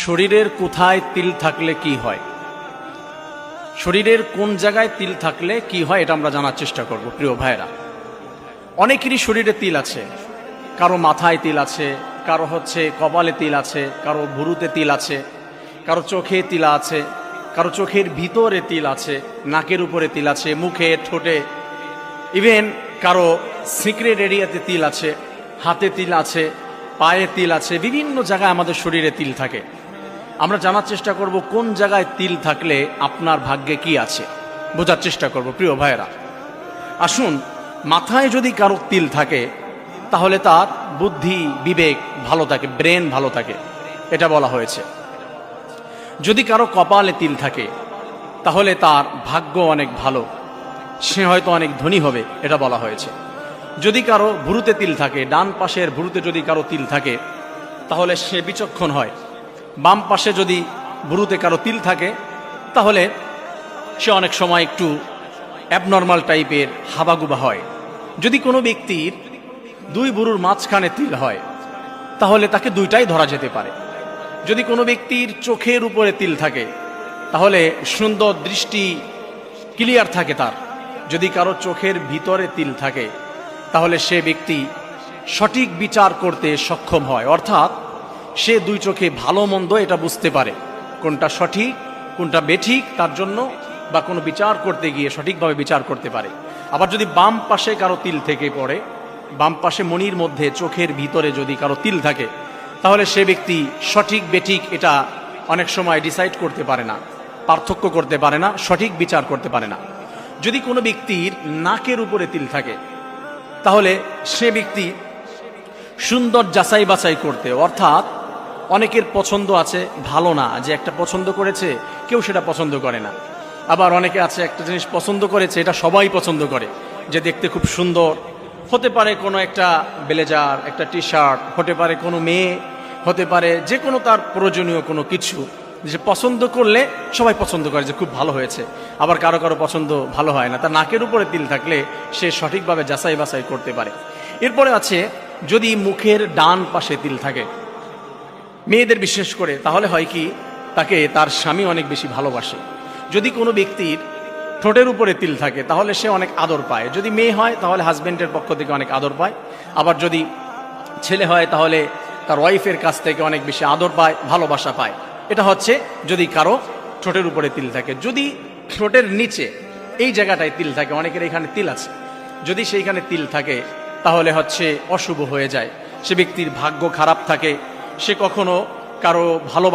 শরীরের কোথায় তিল থাকলে কি হয়, শরীরের কোন জায়গায় তিল থাকলে কি হয়, এটা আমরা জানার চেষ্টা করব। প্রিয় ভাইরা, অনেকেরই শরীরে তিল আছে। কারো মাথায় তিল আছে, কারো কপালে তিল আছে, কারো ভুরুতে তিল আছে, কারো চোখে তিল আছে, কারো চোখের ভিতরে তিল আছে, নাকের উপরে তিল আছে, মুখে, ঠোঁটে, ইভেন কারো সিক্রেট এরিয়াতে তিল আছে, হাতে তিল আছে, পায়ে তিল আছে। বিভিন্ন জায়গায় আমাদের শরীরে তিল থাকে। আমরা জানার চেষ্টা করব কোন জায়গায় তিল থাকলে আপনার ভাগ্যে কি আছে, বোঝার চেষ্টা করব। প্রিয় ভাইয়েরা, আসুন, মাথায় যদি কারো তিল থাকে তাহলে তার বুদ্ধি বিবেক ভালো থাকে, ব্রেন ভালো থাকে, এটা বলা হয়েছে। যদি কারো কপালে তিল থাকে তাহলে তার ভাগ্য অনেক ভালো, সে হয়তো অনেক ধনী হবে, এটা বলা হয়েছে। যদি কারো ভুরুতে তিল থাকে, ডান পাশের ভুরুতে যদি কারো তিল থাকে তাহলে সে বিচক্ষণ হয়। বাম পাশে যদি ভুরুতে কারো তিল থাকে তাহলে সে অনেক সময় একটু অ্যাবনর্মাল টাইপের হাবাগুবা হয়। যদি কোনো ব্যক্তির দুই ভুরুর মাঝখানে তিল হয় তাহলে তাকে দুইটাই ধরা যেতে পারে। যদি কোনো ব্যক্তির চোখের উপরে তিল থাকে তাহলে সুন্দর দৃষ্টি ক্লিয়ার থাকে তার। যদি কারো চোখের ভিতরে তিল থাকে তাহলে সে ব্যক্তি সঠিক বিচার করতে সক্ষম হয়, অর্থাৎ সে দুই চোখে ভালো মন্দ এটা বুঝতে পারে, কোনটা সঠিক কোনটা বেঠিক, তার জন্য বা কোনো বিচার করতে গিয়ে সঠিকভাবে বিচার করতে পারে। আবার যদি বাম পাশে কারো তিল থেকে পড়ে, বাম পাশে মণির মধ্যে চোখের ভিতরে যদি কারো তিল থাকে তাহলে সে ব্যক্তি সঠিক বেঠিক এটা অনেক সময় ডিসাইড করতে পারে না, পার্থক্য করতে পারে না, সঠিক বিচার করতে পারে না। যদি কোনো ব্যক্তির নাকের উপরে তিল থাকে তাহলে সে ব্যক্তি সুন্দর যাচাই বাছাই করতে, অর্থাৎ অনেকের পছন্দ আছে ভালো না, যে একটা পছন্দ করেছে কেউ সেটা পছন্দ করে না। আবার অনেকে আছে একটা জিনিস পছন্দ করেছে, এটা সবাই পছন্দ করে, যে দেখতে খুব সুন্দর, হতে পারে কোনো একটা ব্লেজার, একটা টি শার্ট, হতে পারে কোনো মেয়ে, হতে পারে যে কোনো তার প্রয়োজনীয় কোনো কিছু, যে পছন্দ করলে সবাই পছন্দ করে যে খুব ভালো হয়েছে। আবার কারো কারো পছন্দ ভালো হয় না। তার নাকের উপরে তিল থাকলে সে সঠিকভাবে যাচাই বাছাই করতে পারে। এরপরে আছে যদি মুখের ডান পাশে তিল থাকে, মেয়েদের বিশেষ করে, তাহলে হয় কি, তাকে তার স্বামী অনেক বেশি ভালোবাসে। যদি কোনো ব্যক্তির ঠোঁটের উপরে তিল থাকে তাহলে সে অনেক আদর পায়। যদি মেয়ে হয় তাহলে হাজবেন্ডের পক্ষ থেকে অনেক আদর পায়। আবার যদি ছেলে হয় তাহলে তার ওয়াইফের কাছ থেকে অনেক বেশি আদর পায়, ভালোবাসা পায়। এটা হচ্ছে যদি কারো ঠোঁটের উপরে তিল থাকে। যদি ঠোঁটের নিচে এই জায়গাটায় তিল থাকে, অনেকের এখানে তিল আছে, যদি সেইখানে তিল থাকে তাহলে হচ্ছে অশুভ হয়ে যায়, সে ব্যক্তির ভাগ্য খারাপ থাকে, সে কখনো কারো ভালো